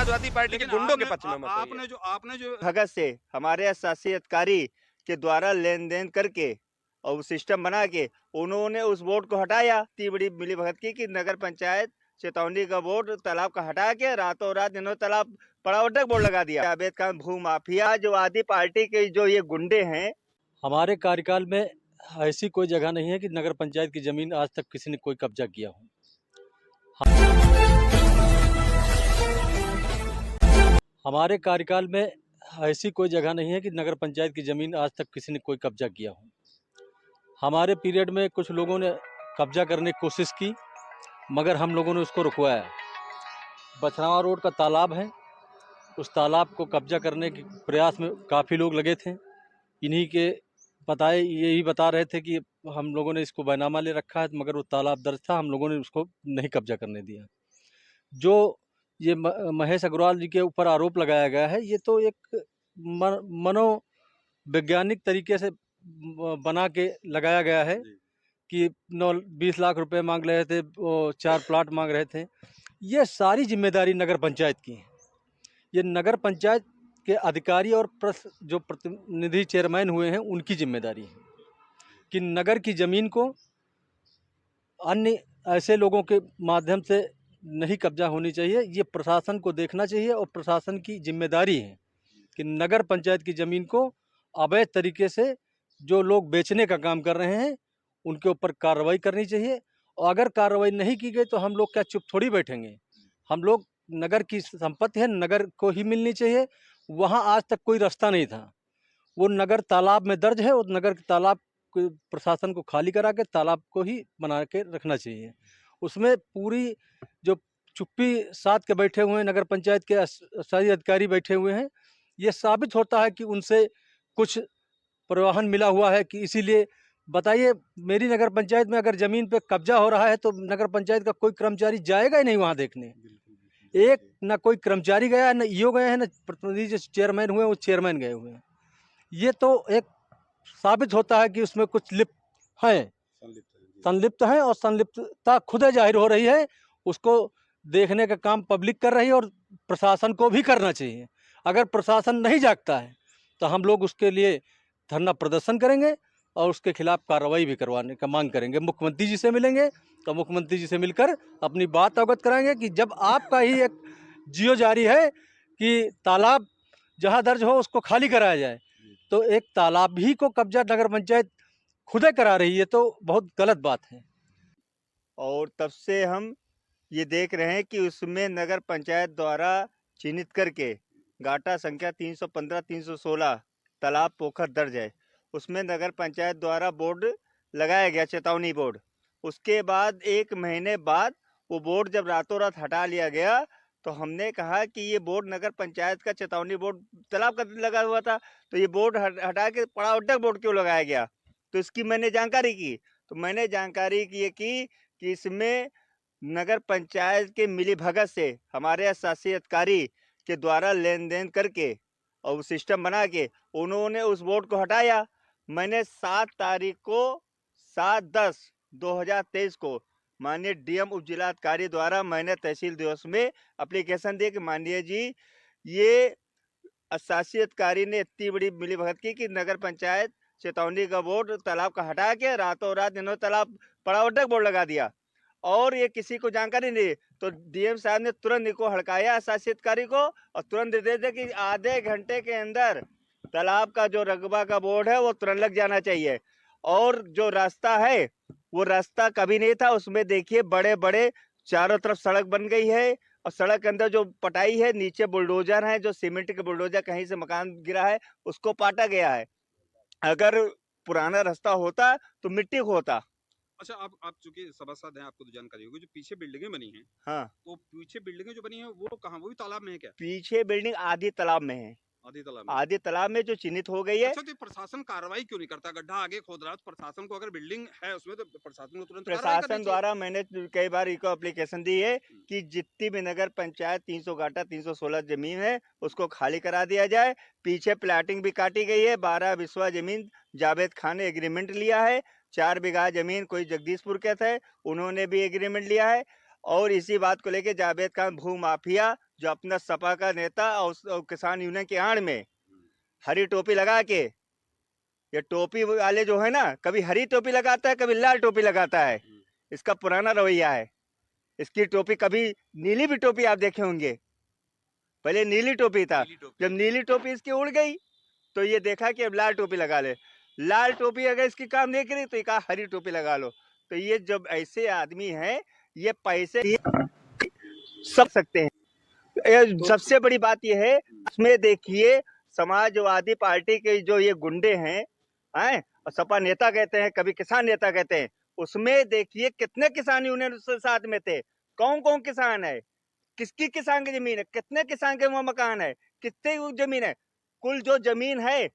Samajwadi party के गुंडों के पक्ष में मत होइए। आपने जो भगत से हमारे शासी अधिकारी के द्वारा लेन देन करके और वो सिस्टम बना के उन्होंने उस बोर्ड को हटाया। इतनी बड़ी मिली भगत की कि नगर पंचायत चेतावनी का बोर्ड तालाब का हटा के रातों रात इन्होंने तालाब पड़ावटक बोर्ड लगा दिया। जावेद खान भू माफिया जो आदि पार्टी के जो ये गुंडे हैं। हमारे कार्यकाल में ऐसी कोई जगह नहीं है कि नगर पंचायत की जमीन आज तक किसी ने कोई कब्जा किया हो। हमारे कार्यकाल में ऐसी कोई जगह नहीं है कि नगर पंचायत की ज़मीन आज तक किसी ने कोई कब्जा किया हो। हमारे पीरियड में कुछ लोगों ने कब्जा करने की कोशिश की, मगर हम लोगों ने उसको रुकवाया। बछरावा रोड का तालाब है, उस तालाब को कब्जा करने के प्रयास में काफ़ी लोग लगे थे। इन्हीं के यही बता रहे थे कि हम लोगों ने इसको बैनामा ले रखा है, मगर वो तालाब दर्ज था, हम लोगों ने उसको नहीं कब्जा करने दिया। जो ये महेश अग्रवाल जी के ऊपर आरोप लगाया गया है, ये तो एक मनोवैज्ञानिक तरीके से बना के लगाया गया है कि 20 लाख रुपए मांग रहे थे, 4 प्लाट मांग रहे थे। ये सारी जिम्मेदारी नगर पंचायत की है। ये नगर पंचायत के अधिकारी और जो प्रतिनिधि चेयरमैन हुए हैं उनकी जिम्मेदारी है कि नगर की ज़मीन को अन्य ऐसे लोगों के माध्यम से नहीं कब्जा होनी चाहिए। ये प्रशासन को देखना चाहिए और प्रशासन की जिम्मेदारी है कि नगर पंचायत की ज़मीन को अवैध तरीके से जो लोग बेचने का काम कर रहे हैं उनके ऊपर कार्रवाई करनी चाहिए। और अगर कार्रवाई नहीं की गई तो हम लोग क्या चुप थोड़ी बैठेंगे। हम लोग, नगर की संपत्ति है, नगर को ही मिलनी चाहिए। वहाँ आज तक कोई रास्ता नहीं था, वो नगर तालाब में दर्ज है और नगर तालाब प्रशासन को खाली करा के तालाब को ही बना के रखना चाहिए। उसमें पूरी जो चुप्पी साध के बैठे हुए हैं नगर पंचायत के सारे अधिकारी बैठे हुए हैं, ये साबित होता है कि उनसे कुछ परिवहन मिला हुआ है। कि इसीलिए बताइए, मेरी नगर पंचायत में अगर ज़मीन पे कब्जा हो रहा है तो नगर पंचायत का कोई कर्मचारी जाएगा ही नहीं वहाँ देखने। एक ना कोई कर्मचारी गया है, ना ईओ गए हैं, ना प्रतिनिधि जो चेयरमैन हुए वो चेयरमैन गए हुए हैं। ये तो एक साबित होता है कि उसमें कुछ संलिप्त है और संलिप्तता खुद जाहिर हो रही है। उसको देखने का काम पब्लिक कर रही है और प्रशासन को भी करना चाहिए। अगर प्रशासन नहीं जागता है तो हम लोग उसके लिए धरना प्रदर्शन करेंगे और उसके खिलाफ कार्रवाई भी करवाने का मांग करेंगे। मुख्यमंत्री जी से मिलेंगे तो मुख्यमंत्री जी से मिलकर अपनी बात अवगत कराएंगे कि जब आपका ही एक जियो जारी है कि तालाब जहाँ दर्ज हो उसको खाली कराया जाए, तो एक तालाब ही को कब्जा नगर पंचायत खुद करा रही है, तो बहुत गलत बात है। और तब से हम ये देख रहे हैं कि उसमें नगर पंचायत द्वारा चिन्हित करके गाटा संख्या 315 316 तालाब पोखर दर्ज है। उसमें नगर पंचायत द्वारा बोर्ड लगाया गया, चेतावनी बोर्ड। उसके बाद 1 महीने बाद वो बोर्ड जब रातों रात हटा लिया गया तो हमने कहा कि ये बोर्ड नगर पंचायत का चेतावनी बोर्ड तालाब का लगा हुआ था, तो ये बोर्ड हटा के पड़ावटक बोर्ड क्यों लगाया गया। तो इसकी मैंने जानकारी की, तो मैंने जानकारी की कि इसमें नगर पंचायत के मिली भगत से हमारे शासी अधिकारी के द्वारा लेन देन करके और वो सिस्टम बना के उन्होंने उस बोर्ड को हटाया। मैंने 7 तारीख को 7/10/2023 को माननीय डीएम उप जिलाधिकारी द्वारा मैंने तहसील दिवस में एप्लीकेशन दिया कि माननीय जी, ये शासी अधिकारी ने इतनी बड़ी मिली भगत की कि नगर पंचायत चेतावनी का बोर्ड तालाब का हटा के रातों रात इन्होंने तालाब पड़ावटक बोर्ड लगा दिया और ये किसी को जानकारी नहीं। तो डीएम साहब ने तुरंत इनको हड़काया शासी अधिकारी को और तुरंत निर्देश दिया कि आधे घंटे के अंदर तालाब का जो रकबा का बोर्ड है वो तुरंत लग जाना चाहिए। और जो रास्ता है वो रास्ता कभी नहीं था, उसमें देखिए बड़े बड़े चारों तरफ सड़क बन गई है और सड़क के अंदर जो पटाई है, नीचे बुलडोजर है, जो सीमेंट के बुलडोजर कहीं से मकान गिरा है उसको पाटा गया है। अगर पुराना रास्ता होता तो मिट्टी होता। अच्छा, आप चूंकि सभासद हैं, आपको तो जानकारी होगी, जो पीछे बिल्डिंगें बनी हैं, हाँ, तो पीछे बिल्डिंगें जो बनी हैं वो कहाँ, वो भी तालाब में है क्या? पीछे बिल्डिंग आधी तालाब में है, आधी तालाब में। आधी तालाब में जो चिन्हित हो गई है। अच्छा, तो प्रशासन कार्रवाई क्यों नहीं करता? गड्ढा आगे खोद रहा है, प्रशासन को अगर बिल्डिंग है उसमें तो प्रशासन को तुरंत कार्रवाई करनी प्रशासन चाहिए। द्वारा मैंने कई बार इको एप्लीकेशन दी है कि जितनी भी नगर पंचायत 300 गाटा 316 जमीन है उसको खाली करा दिया जाए। पीछे प्लाटिंग भी काटी गई है, 12 बिस्वा जमीन जावेद खान ने एग्रीमेंट लिया है। 4 बीघा जमीन कोई जगदीशपुर के थे, उन्होंने भी एग्रीमेंट लिया है। और इसी बात को लेके जावेद खान भू माफिया जो अपना सपा का नेता और किसान यूनियन की आड़ में हरी टोपी लगा के, ये टोपी वाले जो है ना, कभी हरी टोपी लगाता है, कभी लाल टोपी लगाता है। इसका पुराना रवैया है। इसकी टोपी, कभी नीली भी टोपी आप देखे होंगे, पहले नीली टोपी था, जब नीली टोपी इसकी उड़ गई तो ये देखा कि अब लाल टोपी लगा ले। लाल टोपी अगर इसकी काम नहीं करी तो ये कहा हरी टोपी लगा लो। तो ये जब ऐसे आदमी हैं, ये पैसे सब सकते हैं। सबसे बड़ी बात ये है, इसमें देखिए समाजवादी पार्टी के जो ये गुंडे हैं, और सपा नेता कहते हैं, कभी किसान नेता कहते हैं, उसमें देखिए कितने किसान यूनियन उसके साथ में थे। कौन कौन किसान है, किसकी किसान की जमीन है, कितने किसान के वहां मकान है, कितने जमीन है। कुल जो जमीन है,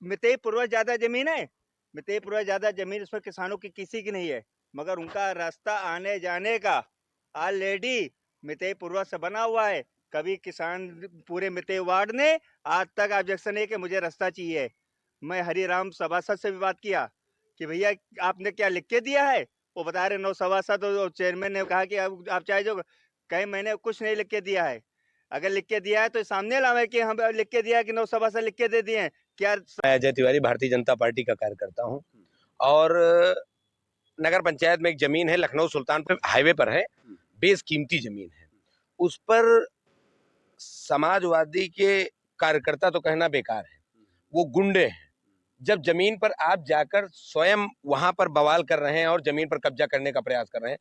मितेई पूर्वज ज्यादा जमीन है, मितेई पूर्वज ज्यादा जमीन उसमें किसानों की किसी की नहीं है, मगर उनका रास्ता आने जाने का ऑलरेडी मितेई पूर्वज से बना हुआ है। कभी किसान पूरे मितेई वार्ड ने आज तक ऑब्जेक्शन है कि मुझे रास्ता चाहिए। मैं हरिराम सभासद से भी बात किया कि भैया आपने क्या लिख के दिया है, वो बता रहे 9 सभासद और चेयरमैन ने कहा कि आप चाहे जो कहीं, मैंने कुछ नहीं लिख के दिया है। अगर लिख के दिया है तो सामने लावे कि हम लिख के दिया है कि 9 सभासद लिख के दे दिए हैं क्या। मैं अजय तिवारी भारतीय जनता पार्टी का कार्यकर्ता हूं और नगर पंचायत में एक जमीन है, लखनऊ सुल्तानपुर हाईवे पर है, बेशकीमती जमीन है। उस पर समाजवादी के कार्यकर्ता तो कहना बेकार है, वो गुंडे हैं। जब जमीन पर आप जाकर स्वयं वहां पर बवाल कर रहे हैं और जमीन पर कब्जा करने का प्रयास कर रहे हैं,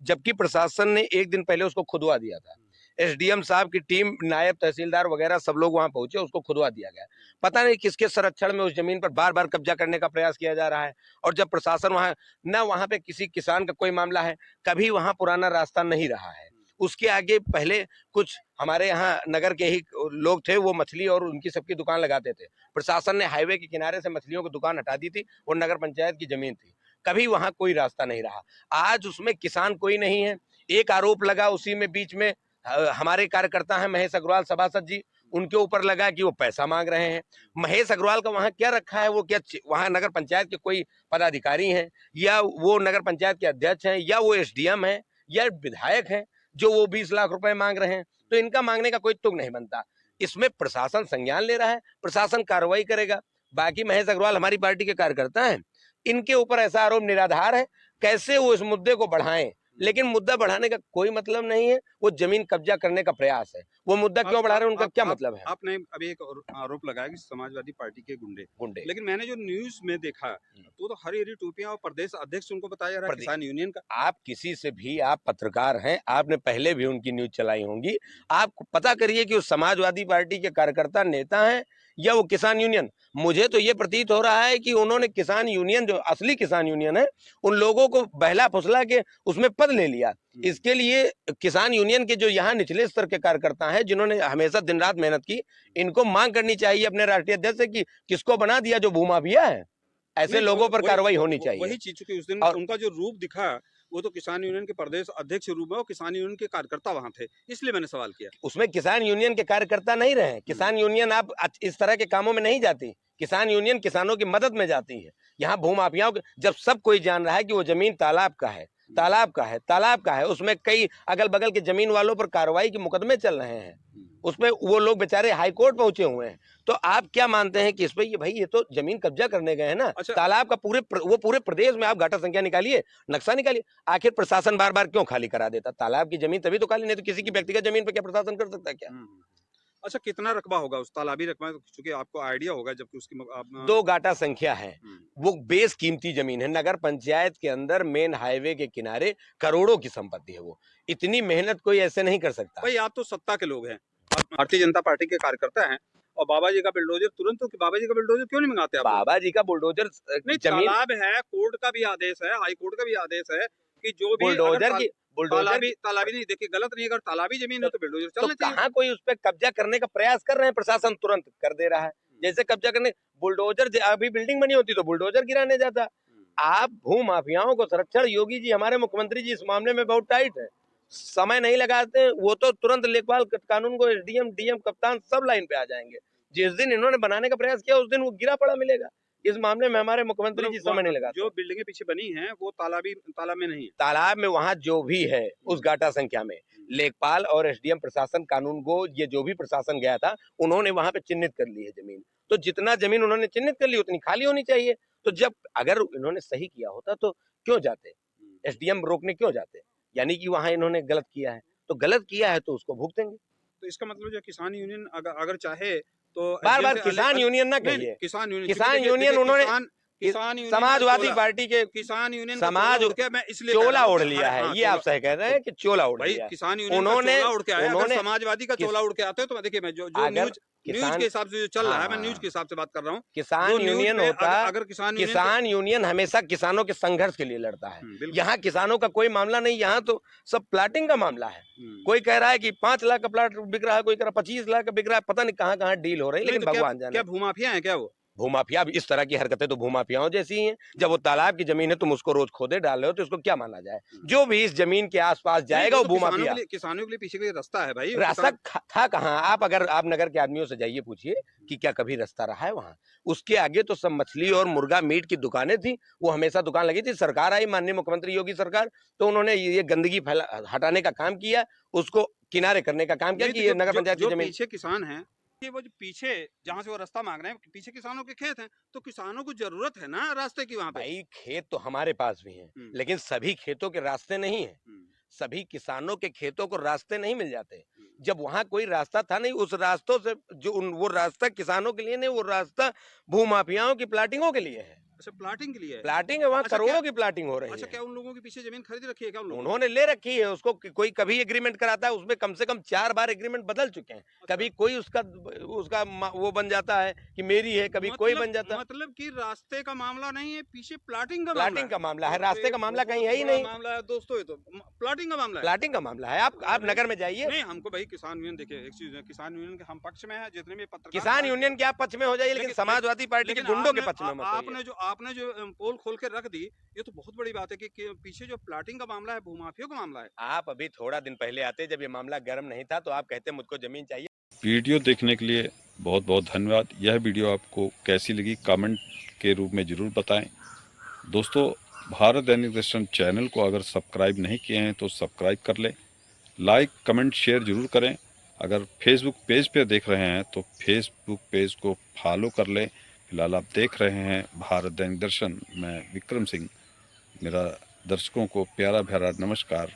जबकि प्रशासन ने एक दिन पहले उसको खुदवा दिया था। एसडीएम साहब की टीम, नायब तहसीलदार वगैरह सब लोग वहां पहुंचे, उसको खुदवा दिया गया। पता नहीं किसके संरक्षण में उस जमीन पर बार बार कब्जा करने का प्रयास किया जा रहा है। और जब प्रशासन वहां पे किसी किसान का कोई मामला है, कभी वहां पुराना रास्ता नहीं रहा है। उसके आगे पहले कुछ हमारे यहाँ नगर के ही लोग थे, वो मछली और उनकी सबकी दुकान लगाते थे। प्रशासन ने हाईवे के किनारे से मछलियों की दुकान हटा दी थी, वो नगर पंचायत की जमीन थी। कभी वहां कोई रास्ता नहीं रहा। आज उसमें किसान कोई नहीं है। एक आरोप लगा उसी में बीच में, हमारे कार्यकर्ता हैं महेश अग्रवाल सभासद जी, उनके ऊपर लगा कि वो पैसा मांग रहे हैं। महेश अग्रवाल का वहां क्या रखा है, वो क्या वहां नगर पंचायत के कोई पदाधिकारी हैं, या वो नगर पंचायत के अध्यक्ष हैं, या वो एसडीएम है, या विधायक हैं जो वो 20 लाख रुपए मांग रहे हैं। तो इनका मांगने का कोई तुक नहीं बनता। इसमें प्रशासन संज्ञान ले रहा है, प्रशासन कार्रवाई करेगा। बाकी महेश अग्रवाल हमारी पार्टी के कार्यकर्ता हैं, इनके ऊपर ऐसा आरोप निराधार है। कैसे वो इस मुद्दे को बढ़ाएं, लेकिन मुद्दा बढ़ाने का कोई मतलब नहीं है। वो जमीन कब्जा करने का प्रयास है। वो मुद्दा क्यों बढ़ा रहे हैं, उनका क्या मतलब है? आपने अभी एक आरोप लगाया कि समाजवादी पार्टी के गुंडे, लेकिन मैंने जो न्यूज में देखा तो हरी हरी टोपियां और प्रदेश अध्यक्ष उनको बताया जा रहा है किसान यूनियन का। आप किसी से भी, आप पत्रकार हैं, आपने पहले भी उनकी न्यूज चलाई होंगी, आप पता करिए कि वो समाजवादी पार्टी के कार्यकर्ता नेता हैं या वो किसान यूनियन। मुझे तो ये प्रतीत हो रहा है कि उन्होंने किसान यूनियन, जो असली किसान यूनियन है, उन लोगों को बहला फुसला के उसमें पद ले लिया। इसके लिए किसान यूनियन के जो यहाँ निचले स्तर के कार्यकर्ता हैं, जिन्होंने हमेशा दिन रात मेहनत की, इनको मांग करनी चाहिए अपने राष्ट्रीय अध्यक्ष से कि किसको बना दिया जो भूमाफिया है। ऐसे लोगों पर कार्रवाई होनी चाहिए। वही चीज की उस दिन उनका जो रूप दिखा, वो तो किसान यूनियन के प्रदेश अध्यक्ष रूप में, और किसान यूनियन के कार्यकर्ता वहां थे, इसलिए मैंने सवाल किया। उसमें किसान यूनियन के कार्यकर्ता नहीं रहे। किसान यूनियन आप इस तरह के कामों में नहीं जाती। किसान यूनियन किसानों की मदद में जाती है। यहाँ भूमाफियाओं, जब सब कोई जान रहा है कि वो जमीन तालाब का है, उसमें कई अगल बगल के जमीन वालों पर कार्रवाई के मुकदमे चल रहे हैं, उसमें वो लोग बेचारे हाई कोर्ट पहुंचे हुए हैं। तो आप क्या मानते हैं कि इस पे ये तो जमीन कब्जा करने गए हैं ना। अच्छा। तालाब का पूरे प्रदेश में आप घाटा संख्या निकालिए, नक्शा निकालिए। आखिर प्रशासन बार बार क्यों खाली करा देता? तालाब की जमीन तभी तो खाली, नहीं तो किसी की व्यक्तिगत जमीन पर क्या प्रशासन कर सकता है क्या? अच्छा, कितना रकबा होगा उस तालाबी रकबा, क्योंकि आपको आइडिया होगा, जबकि उसकी 2 गाटा संख्या है। वो बेस कीमती जमीन है। नगर पंचायत के अंदर मेन हाईवे के किनारे करोड़ों की संपत्ति है। वो इतनी मेहनत कोई ऐसे नहीं कर सकता। भाई, आप तो सत्ता के लोग हैं, आप भारतीय जनता पार्टी के कार्यकर्ता हैं, और बाबा जी का बुलडोजर तुरंत, तो बाबा जी का बुलडोजर क्यों नहीं मंगाते आप? बाबा जी का बुलडोजर नहीं, तालाब है, कोर्ट का भी आदेश है, हाई कोर्ट का भी आदेश है कि जो भी तालाबी नहीं, देखिए गलत नहीं, अगर तालाबी जमीन है तो बुलडोजर चलना चाहिए। कहाँ कोई उस पर कब्जा करने का प्रयास कर रहे हैं? प्रशासन तुरंत कर दे रहा है। जैसे कब्जा करने, बुलडोजर, अभी बिल्डिंग बनी होती तो बुलडोजर गिराने जाता। आप भू माफियाओं को संरक्षण, योगी जी, हमारे मुख्यमंत्री जी इस मामले में बहुत टाइट है, समय नहीं लगाते। वो तो तुरंत लेखपाल कानून को एसडीएम, डीएम, कप्तान सब लाइन पे आ जाएंगे। जिस दिन इन्होंने बनाने का प्रयास किया उस दिन वो गिरा पड़ा मिलेगा। इस मामले में हमारे मुख्यमंत्री जी समय नहीं लगा। जो बिल्डिंगें पीछे बनी हैं वो तालाब में नहीं है। तालाब में वहां जो भी है उस गाटा संख्या में लेखपाल और एसडीएम प्रशासन कानून गो ये जो भी प्रशासन गया था उन्होंने वहां पे चिन्हित कर ली है जमीन। तो जितना जमीन उन्होंने चिन्हित कर ली उतनी खाली होनी चाहिए। तो जब अगर इन्होंने सही किया होता तो क्यों जाते, एसडीएम रोकने क्यों जाते? यानी कि वहां इन्होंने गलत किया है, तो गलत किया है तो उसको भुगतेंगे। तो इसका मतलब जो किसान यूनियन अगर चाहे तो बार बार किसान यूनियन ना कहिए, किसान यूनियन उन्होंने समाजवादी पार्टी के किसान यूनियन समाज मैं इसलिए चोला ओढ़ लिया है। ये आप सही कह रहे हैं कि चोला ओढ़ लिया। किसान यूनियन उन्होंने उड़ के आया, अगर समाजवादी का चोला उड़ के आते हो तो देखिए मैं जो न्यूज के हिसाब से जो चल रहा है, मैं न्यूज के हिसाब से बात कर रहा हूँ। किसान यूनियन होता, अगर किसान यूनियन हमेशा किसानों के संघर्ष के लिए लड़ता है। यहाँ किसानों का कोई मामला नहीं, यहाँ तो सब प्लाटिंग का मामला है। कोई कह रहा है कि 5 लाख का प्लाट बिक रहा है, कोई कह रहा है 25 लाख का बिक रहा है, पता नहीं कहाँ कहाँ डील हो रही है। लेकिन भगवान जाने। क्या भूमाफिया है क्या वो? भूमाफिया, इस तरह की हरकतें तो भूमाफियाओं जैसी ही हैं। जब वो तालाब की जमीन है तुम उसको रोज खोदे डाल रहे हो तो इसको क्या माना जाए? जो भी इस जमीन के आसपास जाएगा वो भूमाफिया। किसानों के लिए पीछे के लिए रास्ता है भाई, रास्ता था कहाँ? आप नगर के आदमियों से जाइए पूछिए कि क्या कभी रास्ता रहा है वहाँ? उसके आगे तो सब मछली और मुर्गा मीट की दुकानें थी, वो हमेशा दुकान लगी थी। सरकार आई, माननीय मुख्यमंत्री योगी सरकार, तो उन्होंने ये गंदगी हटाने का काम किया, उसको किनारे करने का काम किया कि ये नगर पंचायत की जमीन। पीछे किसान है, वो जो पीछे जहाँ से वो रास्ता मांग रहे हैं पीछे किसानों के खेत हैं, तो किसानों को जरूरत है ना रास्ते की वहाँ पे। भाई खेत तो हमारे पास भी हैं, लेकिन सभी खेतों के रास्ते नहीं है। सभी किसानों के खेतों को रास्ते नहीं मिल जाते। जब वहाँ कोई रास्ता था नहीं, उस रास्तों से वो रास्ता किसानों के लिए नहीं, वो रास्ता भूमाफियाओं की प्लाटिंगों के लिए है। अच्छा, प्लाटिंग के लिए है? प्लाटिंग है वहाँ, करोड़ों की प्लाटिंग हो रही है। अच्छा, क्या उन लोगों के पीछे जमीन खरीद रखी है क्या? उन्होंने ले रखी है, उसको कोई कभी एग्रीमेंट कराता है, उसमें कम से कम 4 बार एग्रीमेंट बदल चुके हैं। कभी कोई उसका वो बन जाता है कि मेरी है, कभी कोई बन जाता है। मतलब कि रास्ते का मामला नहीं है, पीछे प्लाटिंग का मामला है। रास्ते का मामला कहीं है ही नहीं। मामला है दोस्तों, ये तो प्लाटिंग का मामला है। प्लाटिंग का मामला है। आप नगर में जाइए। नहीं, हमको भाई किसान यूनियन, देखिए एक चीज है, किसान यूनियन के हम पक्ष में है, जितने भी पत्रकार किसान यूनियन के आप पक्ष में हो जाइए, लेकिन समाजवादी पार्टी के गुंडों के पक्ष में मत होइए। आपने जो पोल खोल के रख दी, ये तो बहुत बड़ी बात है कि पीछे जो प्लाटिंग का मामला है, भूमाफियों का मामला है। आप अभी थोड़ा दिन पहले आते, जब ये मामला गर्म नहीं था, तो आप कहते मुझको जमीन चाहिए। वीडियो देखने के लिए बहुत बहुत धन्यवाद। यह वीडियो आपको कैसी लगी कमेंट के रूप में ज़रूर बताएं। दोस्तों, भारत दैनिक दर्शन चैनल को अगर सब्सक्राइब नहीं किए हैं तो सब्सक्राइब कर लें। लाइक कमेंट शेयर ज़रूर करें। अगर फेसबुक पेज पर देख रहे हैं तो फेसबुक पेज को फॉलो कर लें। फिलहाल आप देख रहे हैं भारत दैनिक दर्शन। मैं विक्रम सिंह, मेरा दर्शकों को प्यारा भरा नमस्कार।